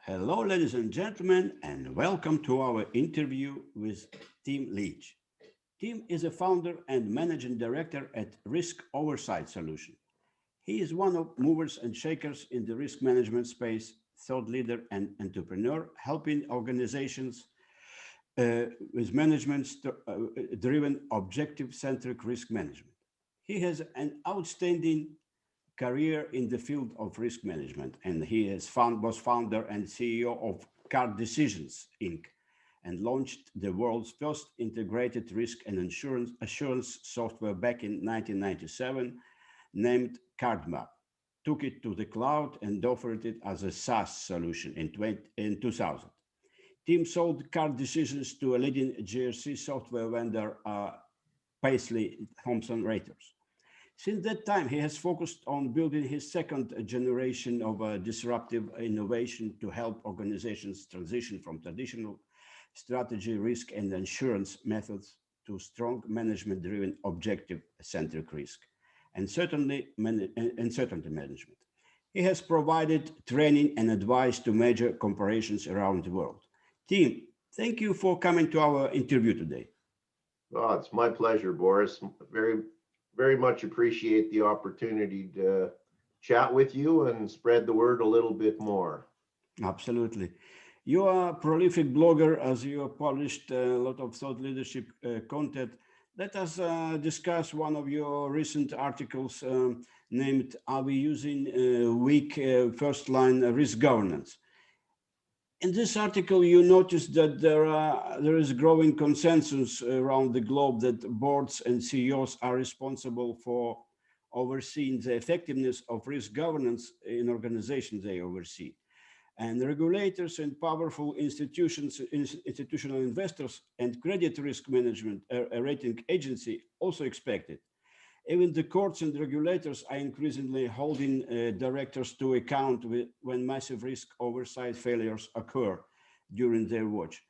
Hello, ladies and gentlemen, and welcome to our interview with Tim Leech. Tim is a founder and managing director at Risk Oversight Solution. He is one of movers and shakers in the risk management space, thought leader and entrepreneur, helping organizations with management driven objective centric risk management. He has an outstanding career in the field of risk management, and was founder and CEO of Card Decisions Inc. and launched the world's first integrated risk and insurance assurance software back in 1997, named CardMap. Took it to the cloud and offered it as a SaaS solution in 2000. Team sold Card Decisions to a leading GRC software vendor, Paisley Thompson Reuters. Since that time, he has focused on building his second generation of disruptive innovation to help organizations transition from traditional strategy, risk, and insurance methods to strong management-driven, objective-centric risk and certainty management. He has provided training and advice to major corporations around the world. Tim, thank you for coming to our interview today. Oh, it's my pleasure, Boris. Very much appreciate the opportunity to chat with you and spread the word a little bit more. Absolutely. You are a prolific blogger as you have published a lot of thought leadership content. Let us discuss one of your recent articles named Are We Using Weak First Line Risk Governance? In this article, you notice that there is growing consensus around the globe that boards and CEOs are responsible for overseeing the effectiveness of risk governance in organizations they oversee. And regulators and powerful institutional investors and credit risk management rating agency also expect it. Even the courts and regulators are increasingly holding directors to account when massive risk oversight failures occur during their watch.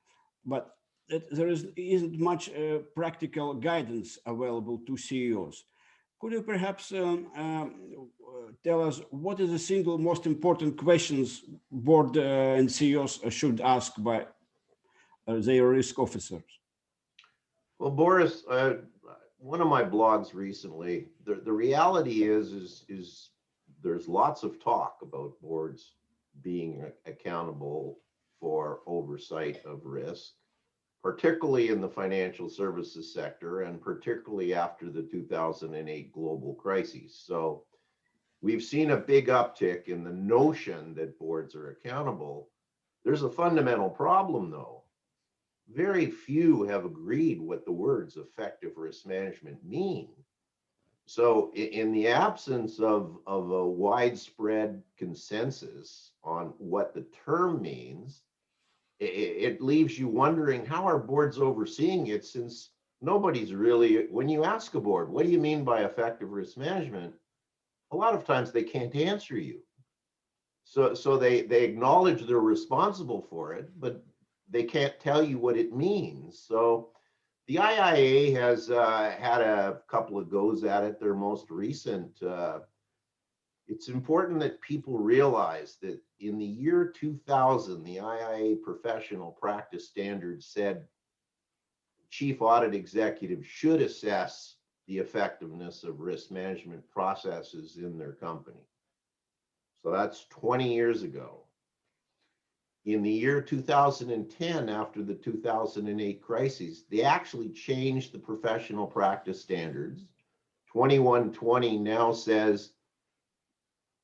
But isn't much practical guidance available to CEOs. Could you perhaps tell us what is the single most important questions board and CEOs should ask by their risk officers? Well, Boris, one of my blogs recently, the reality is there's lots of talk about boards being accountable for oversight of risk, particularly in the financial services sector and particularly after the 2008 global crisis. So we've seen a big uptick in the notion that boards are accountable. There's a fundamental problem, though. Very few have agreed what the words effective risk management mean. So in the absence of a widespread consensus on what the term means, it leaves you wondering, how are boards overseeing it, since nobody's really, when you ask a board, what do you mean by effective risk management? A lot of times they can't answer you. So they acknowledge they're responsible for it, but they can't tell you what it means. So the IIA has had a couple of goes at it. Their most recent, it's important that people realize that in the year 2000, the IIA professional practice standards said chief audit executives should assess the effectiveness of risk management processes in their company. So that's 20 years ago. In the year 2010, after the 2008 crisis, they actually changed the professional practice standards. 2120 now says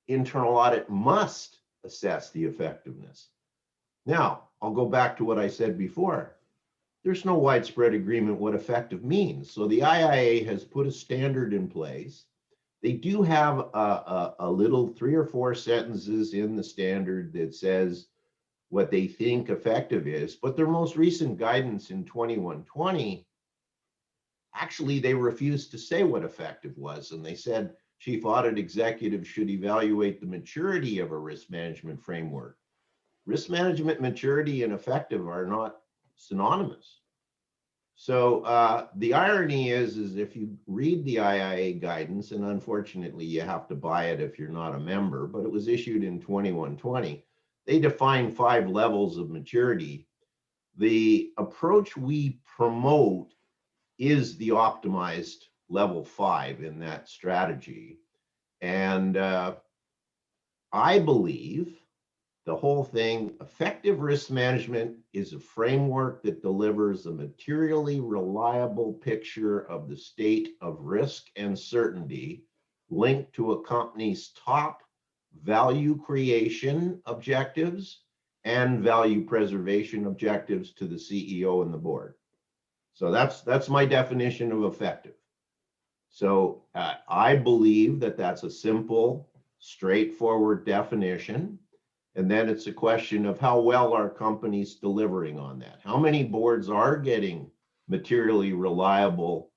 internal audit must assess the effectiveness. Now, I'll go back to what I said before. There's no widespread agreement what effective means. So the IIA has put a standard in place. They do have a little 3 or 4 sentences in the standard that says what they think effective is, but their most recent guidance in 2120, actually they refused to say what effective was, and they said chief audit executives should evaluate the maturity of a risk management framework. Risk management maturity and effective are not synonymous. So the irony is if you read the IIA guidance, and unfortunately you have to buy it if you're not a member, but it was issued in 2120, they define 5 levels of maturity. The approach we promote is the optimized level 5 in that strategy. And I believe the whole thing, effective risk management, is a framework that delivers a materially reliable picture of the state of risk and certainty linked to a company's top value creation objectives and value preservation objectives to the CEO and the board. So that's my definition of effective. So I believe that that's a simple, straightforward definition. And then it's a question of how well are companies delivering on that? How many boards are getting materially reliable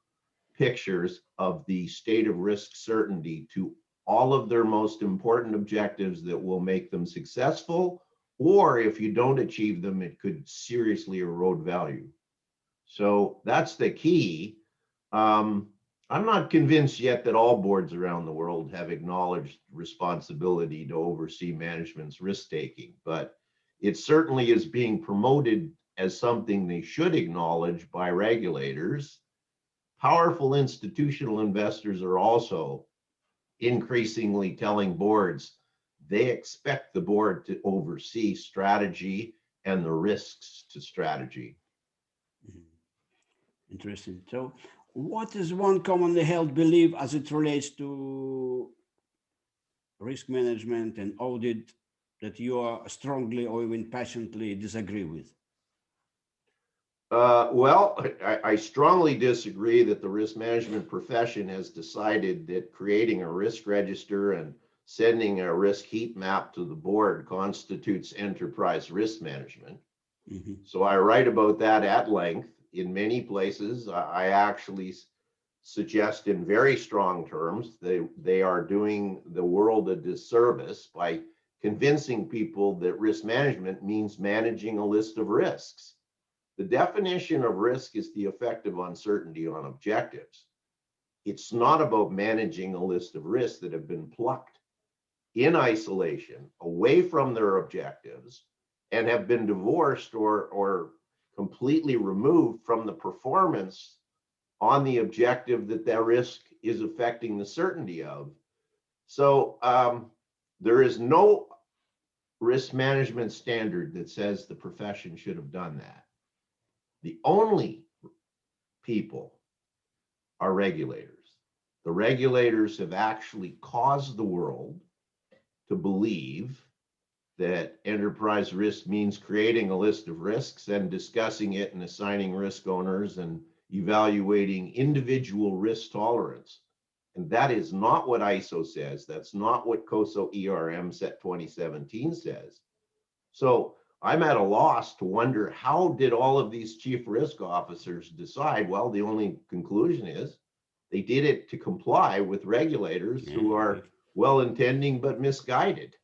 pictures of the state of risk certainty to all of their most important objectives that will make them successful? Or if you don't achieve them, it could seriously erode value. So that's the key. I'm not convinced yet that all boards around the world have acknowledged responsibility to oversee management's risk-taking, but it certainly is being promoted as something they should acknowledge by regulators. Powerful institutional investors are also increasingly telling boards they expect the board to oversee strategy and the risks to strategy. Interesting. So what is one commonly held belief as it relates to risk management and audit that you are strongly or even passionately disagree with? Well, I strongly disagree that the risk management profession has decided that creating a risk register and sending a risk heat map to the board constitutes enterprise risk management. Mm-hmm. So I write about that at length. In many places, I actually suggest in very strong terms they are doing the world a disservice by convincing people that risk management means managing a list of risks. The definition of risk is the effect of uncertainty on objectives. It's not about managing a list of risks that have been plucked in isolation away from their objectives and have been divorced or completely removed from the performance on the objective that that risk is affecting the certainty of. So there is no risk management standard that says the profession should have done that. The only people are regulators. The regulators have actually caused the world to believe that enterprise risk means creating a list of risks and discussing it and assigning risk owners and evaluating individual risk tolerance. And that is not what ISO says. That's not what COSO ERM Set 2017 says. So I'm at a loss to wonder, how did all of these chief risk officers decide? Well, the only conclusion is they did it to comply with regulators who are well-intending but misguided.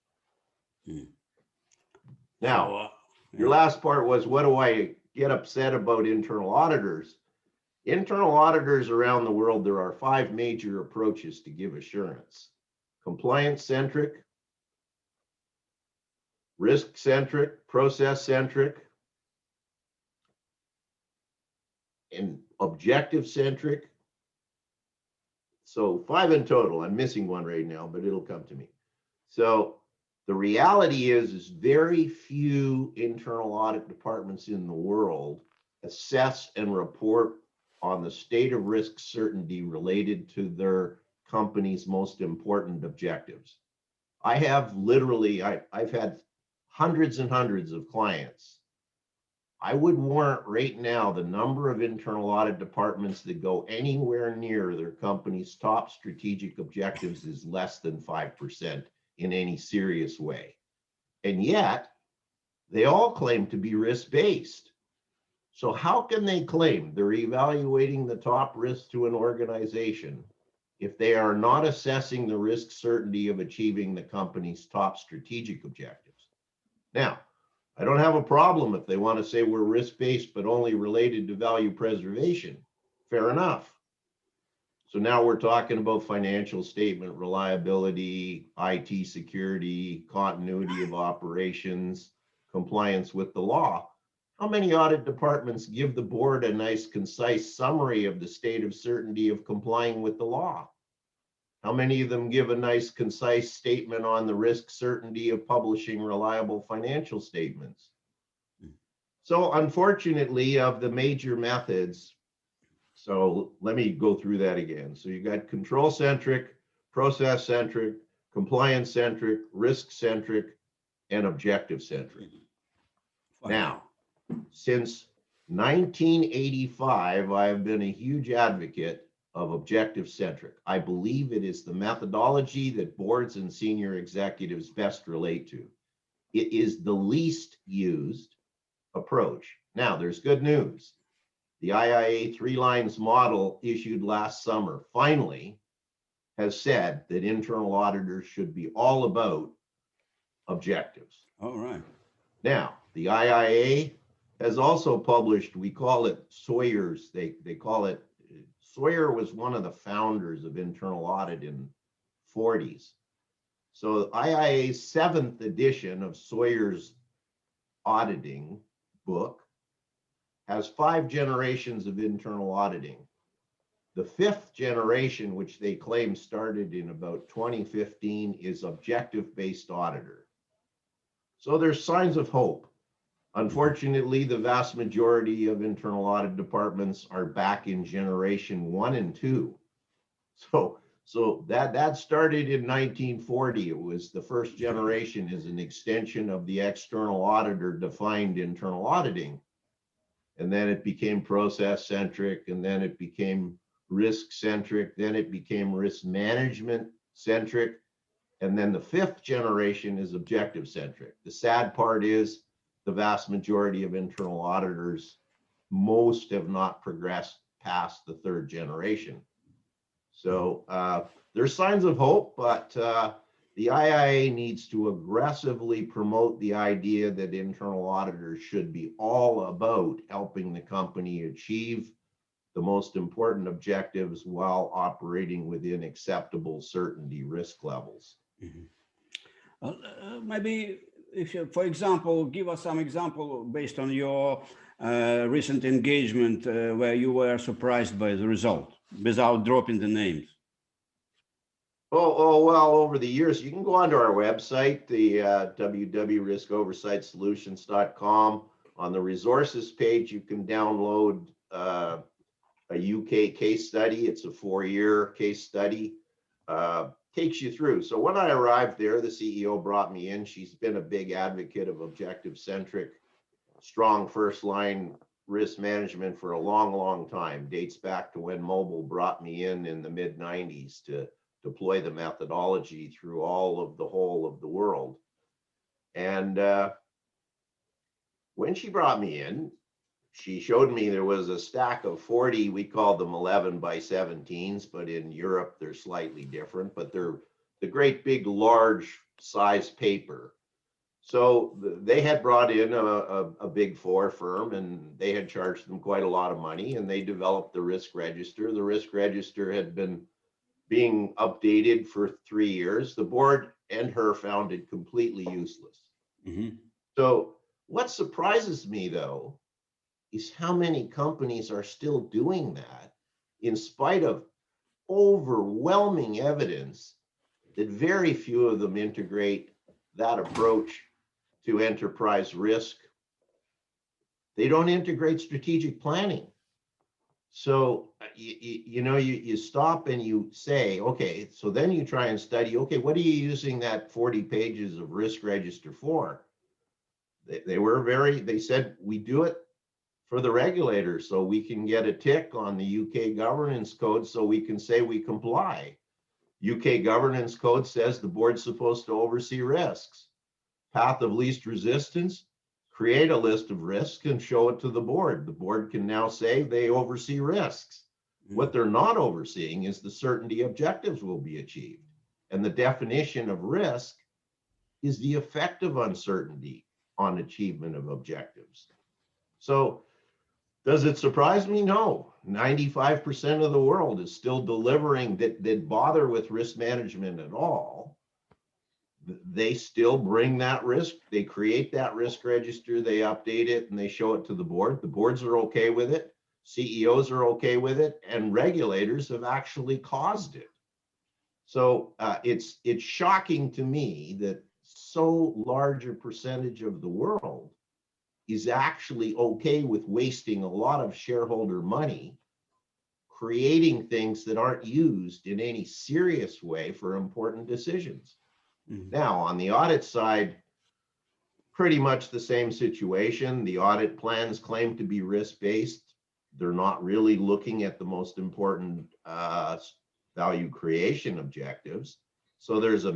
Now, your last part was, what do I get upset about internal auditors? Internal auditors around the world, there are 5 major approaches to give assurance: compliance-centric, risk-centric, process-centric, and objective-centric. So 5 in total. I'm missing one right now, but it'll come to me. So the reality is very few internal audit departments in the world assess and report on the state of risk certainty related to their company's most important objectives. I have literally, I've had hundreds and hundreds of clients. I would warrant right now the number of internal audit departments that go anywhere near their company's top strategic objectives is less than 5% in any serious way. And yet, they all claim to be risk-based. So how can they claim they're evaluating the top risk to an organization if they are not assessing the risk certainty of achieving the company's top strategic objectives? Now, I don't have a problem if they want to say we're risk-based but only related to value preservation. Fair enough. So now we're talking about financial statement reliability, IT security, continuity of operations, compliance with the law. How many audit departments give the board a nice, concise summary of the state of certainty of complying with the law? How many of them give a nice, concise statement on the risk certainty of publishing reliable financial statements? So unfortunately, of the major methods, so let me go through that again. So you got control centric, process centric, compliance centric, risk centric, and objective centric. Now, since 1985, I have been a huge advocate of objective centric. I believe it is the methodology that boards and senior executives best relate to. It is the least used approach. Now, there's good news. The IIA 3 lines model issued last summer finally has said that internal auditors should be all about objectives. All right. Now, the IIA has also published, we call it Sawyer's, they call it, Sawyer was one of the founders of internal audit in 40s. So IIA's 7th edition of Sawyer's auditing book has 5 generations of internal auditing. The 5th generation, which they claim started in about 2015, is objective-based auditor. So there's signs of hope. Unfortunately, the vast majority of internal audit departments are back in generation 1 and 2. So that started in 1940. It was the first generation as an extension of the external auditor defined internal auditing. And then it became process centric, and then it became risk centric, then it became risk management centric. And then the 5th generation is objective centric. The sad part is the vast majority of internal auditors, most have not progressed past the 3rd generation. So there's signs of hope, but the IIA needs to aggressively promote the idea that internal auditors should be all about helping the company achieve the most important objectives while operating within acceptable certainty risk levels. Maybe if you, for example, give us some example based on your recent engagement where you were surprised by the result without dropping the names. Well, over the years, you can go onto our website, the www.riskoversightsolutions.com. On the resources page, you can download a UK case study. It's a 4-year case study. Takes you through. So when I arrived there, the CEO brought me in. She's been a big advocate of objective-centric, strong first-line risk management for a long, long time. Dates back to when Mobil brought me in the mid-90s to deploy the methodology through all of the whole of the world. And when she brought me in, she showed me there was a stack of 40, we called them 11 by 17s, but in Europe they're slightly different, but they're the great big large size paper. So they had brought in a big 4 firm, and they had charged them quite a lot of money, and they developed the risk register. The risk register had been being updated for 3 years. The board and her found it completely useless. So what surprises me though is how many companies are still doing that in spite of overwhelming evidence that very few of them integrate that approach to enterprise risk. They don't integrate strategic planning. So, you stop and you say, okay, so then you try and study, okay, what are you using that 40 pages of risk register for? They said, we do it for the regulator so we can get a tick on the UK governance code so we can say we comply. UK governance code says the board's supposed to oversee risks. Path of least resistance, create a list of risks and show it to the board. The board can now say they oversee risks. What they're not overseeing is the certainty objectives will be achieved. And the definition of risk is the effect of uncertainty on achievement of objectives. So Does it surprise me? No. 95% of the world is still delivering that bother with risk management at all. They still bring that risk. They create that risk register, they update it, and they show it to the board. The boards are okay with it. CEOs are okay with it, and regulators have actually caused it. So it's shocking to me that so large a percentage of the world is actually okay with wasting a lot of shareholder money creating things that aren't used in any serious way for important decisions. Mhm. Now, on the audit side, pretty much the same situation. The audit plans claim to be risk-based. They're not really looking at the most important value creation objectives. So there's a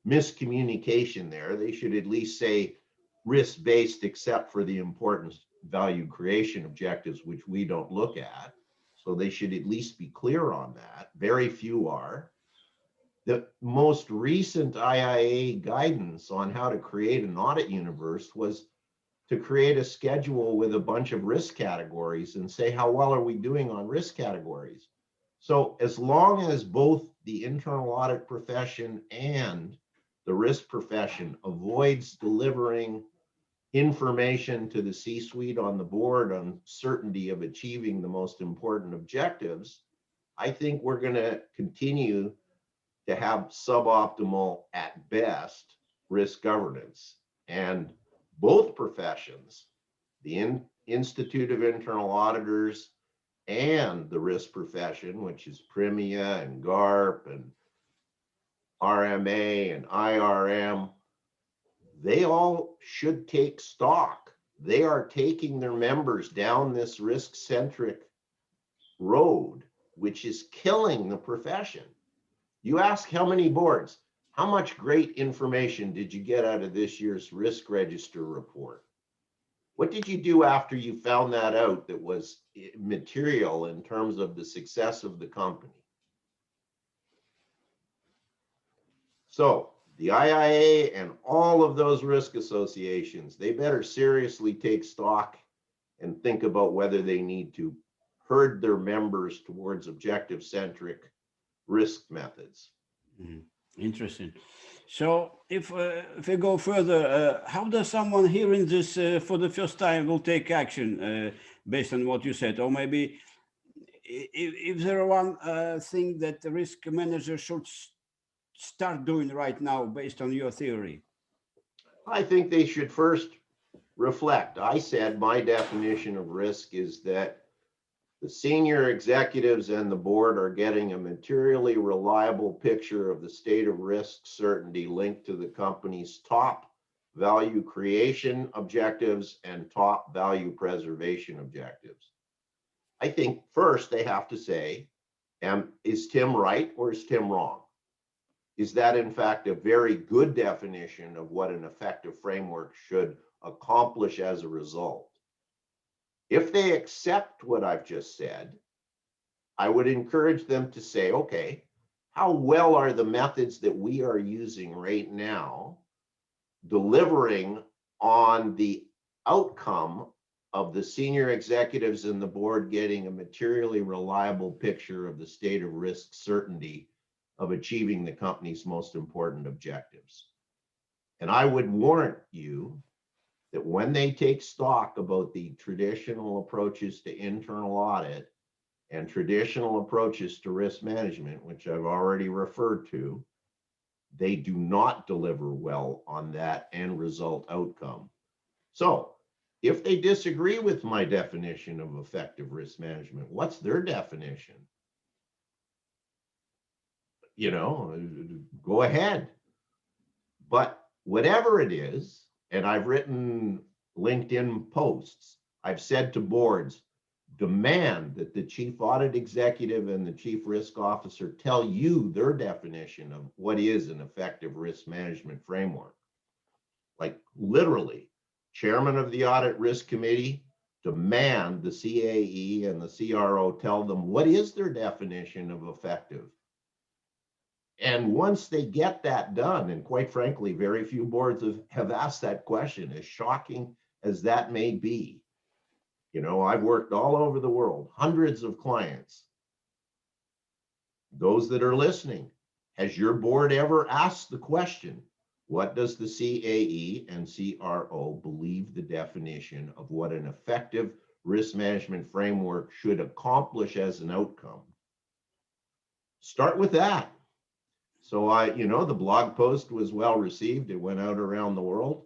miscommunication there. They should at least say risk-based except for the important value creation objectives, which we don't look at. So they should at least be clear on that. Very few are. The most recent IIA guidance on how to create an audit universe was to create a schedule with a bunch of risk categories and say, how well are we doing on risk categories? So as long as both the internal audit profession and the risk profession avoids delivering information to the C-suite on the board on certainty of achieving the most important objectives, I think we're going to continue to have suboptimal at best risk governance. And both professions, the Institute of Internal Auditors and the risk profession, which is Primia and GARP and RMA and IRM, they all should take stock. They are taking their members down this risk-centric road, which is killing the profession. You ask how many boards, how much great information did you get out of this year's risk register report? What did you do after you found that out that was material in terms of the success of the company? So the IIA and all of those risk associations, they better seriously take stock and think about whether they need to herd their members towards objective-centric risk methods. Mhm. Interesting. So if we go further, how does someone hearing this for the first time will take action based on what you said? Or maybe if there are one thing that the risk manager should start doing right now based on your theory? I think they should first reflect. I said my definition of risk is that the senior executives and the board are getting a materially reliable picture of the state of risk certainty linked to the company's top value creation objectives and top value preservation objectives. I think first they have to say, is Tim right or is Tim wrong? Is that in fact a very good definition of what an effective framework should accomplish as a result? If they accept what I've just said, I would encourage them to say, okay, how well are the methods that we are using right now delivering on the outcome of the senior executives and the board getting a materially reliable picture of the state of risk certainty of achieving the company's most important objectives? And I would warn you that when they take stock about the traditional approaches to internal audit and traditional approaches to risk management, which I've already referred to, they do not deliver well on that end result outcome. So if they disagree with my definition of effective risk management, what's their definition? You know, go ahead. But whatever it is, and I've written LinkedIn posts, I've said to boards, demand that the chief audit executive and the chief risk officer tell you their definition of what is an effective risk management framework. Like literally, chairman of the audit risk committee, demand the CAE and the CRO tell them what is their definition of effective. And once they get that done, and quite frankly, very few boards have asked that question, as shocking as that may be, You know, I've worked all over the world, hundreds of clients. Those that are listening, has your board ever asked the question, what does the CAE and CRO believe the definition of what an effective risk management framework should accomplish as an outcome? Start with that. So the blog post was well received. It went out around the world.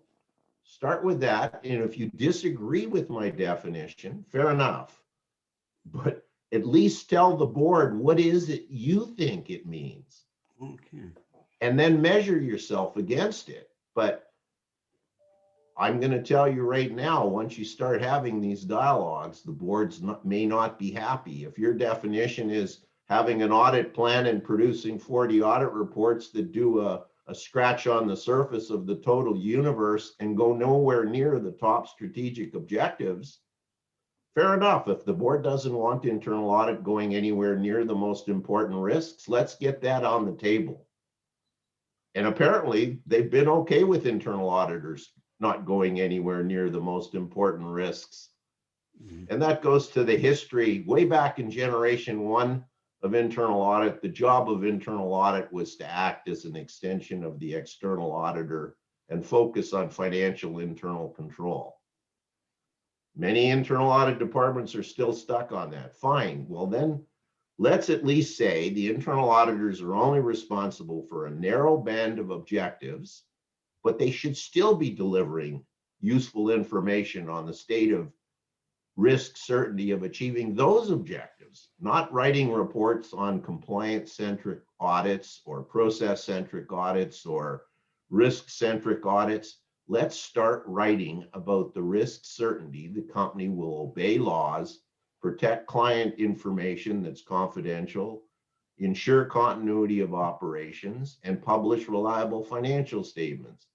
Start with that. And if you disagree with my definition, fair enough. But at least tell the board, what is it you think it means? Okay. And then measure yourself against it. But I'm going to tell you right now, once you start having these dialogues, the boards may not be happy. If your definition is having an audit plan and producing 40 audit reports that do a scratch on the surface of the total universe and go nowhere near the top strategic objectives, fair enough. If the board doesn't want internal audit going anywhere near the most important risks, let's get that on the table. And apparently they've been okay with internal auditors not going anywhere near the most important risks. And that goes to the history way back in generation one of internal audit. The job of internal audit was to act as an extension of the external auditor and focus on financial internal control. Many internal audit departments are still stuck on that. Fine. Well, then let's at least say the internal auditors are only responsible for a narrow band of objectives, but they should still be delivering useful information on the state of risk certainty of achieving those objectives, not writing reports on compliance-centric audits or process-centric audits or risk-centric audits. Let's start writing about the risk certainty the company will obey laws, protect client information that's confidential, ensure continuity of operations, and publish reliable financial statements.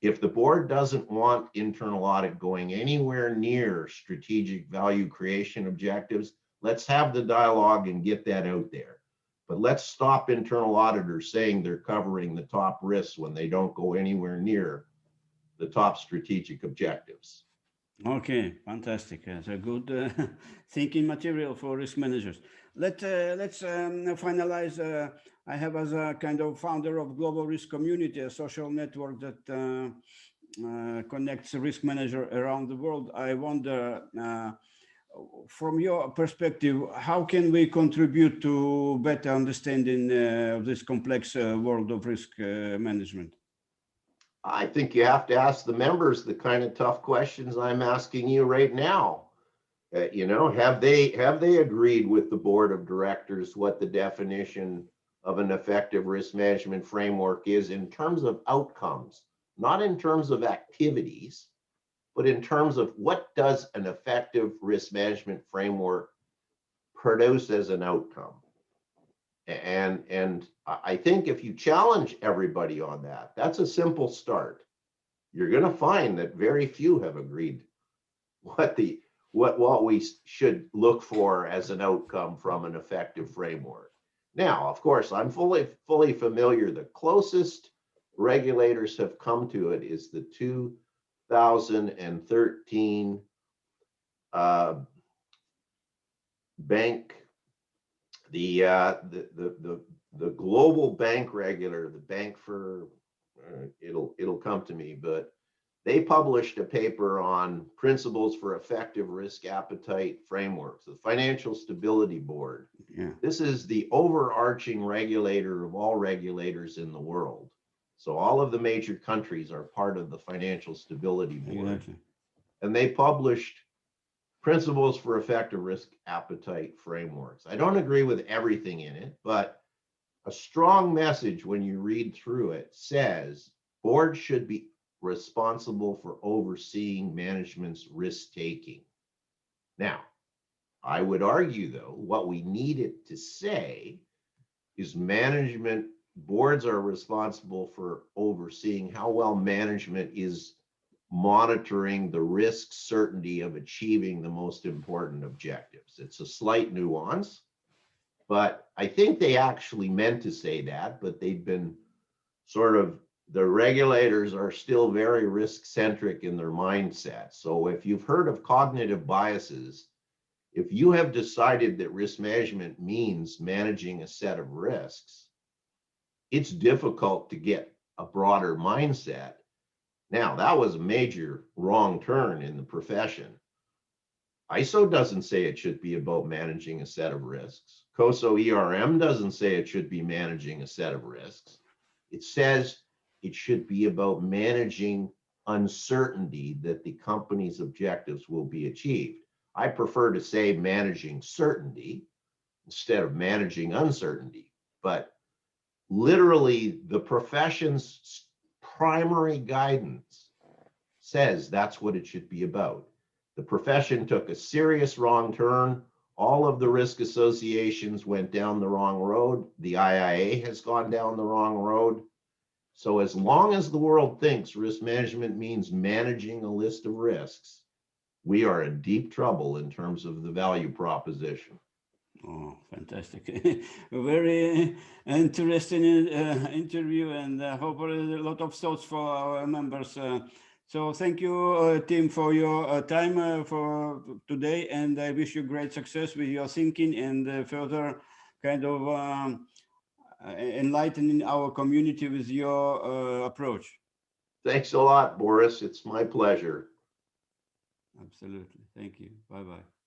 If the board doesn't want internal audit going anywhere near strategic value creation objectives, let's have the dialogue and get that out there. But let's stop internal auditors saying they're covering the top risks when they don't go anywhere near the top strategic objectives. Okay, fantastic. That's a good thinking material for risk managers. Let's finalize. I have, as a kind of founder of Global Risk Community, a social network that connects risk managers around the world. I wonder, from your perspective, how can we contribute to better understanding of this complex world of risk management? I think you have to ask the members the kind of tough questions I'm asking you right now. Have they agreed with the board of directors what the definition of an effective risk management framework is in terms of outcomes, not in terms of activities, but in terms of what does an effective risk management framework produce as an outcome? And I think if you challenge everybody on that, that's a simple start. You're going to find that very few have agreed what we should look for as an outcome from an effective framework. Now, of course, I'm fully familiar. The closest regulators have come to it is the 2013 bank. The global bank regulator, the bank for it'll come to me, but they published a paper on principles for effective risk appetite frameworks, the Financial Stability Board. Yeah. This is the overarching regulator of all regulators in the world. So all of the major countries are part of the Financial Stability Board. Exactly. And they published principles for effective risk appetite frameworks. I don't agree with everything in it, but a strong message when you read through it says boards should be responsible for overseeing management's risk taking. Now, I would argue, though, what we need it to say is management boards are responsible for overseeing how well management is monitoring the risk certainty of achieving the most important objectives. It's a slight nuance, but I think they actually meant to say that, but they've been sort of the regulators are still very risk-centric in their mindset. So if you've heard of cognitive biases, if you have decided that risk management means managing a set of risks, it's difficult to get a broader mindset. Now, that was a major wrong turn in the profession. ISO doesn't say it should be about managing a set of risks. COSO ERM doesn't say it should be managing a set of risks. It says it should be about managing uncertainty that the company's objectives will be achieved. I prefer to say managing certainty instead of managing uncertainty. But literally, the profession's primary guidance says that's what it should be about. The profession took a serious wrong turn. All of the risk associations went down the wrong road. The IIA has gone down the wrong road. So as long as the world thinks risk management means managing a list of risks, we are in deep trouble in terms of the value proposition. Oh, fantastic. Very interesting interview, and hopefully a lot of thoughts for our members. So thank you, Tim, for your time for today, and I wish you great success with your thinking and further kind of enlightening our community with your approach. Thanks a lot, Boris. It's my pleasure. Absolutely. Thank you. Bye-bye.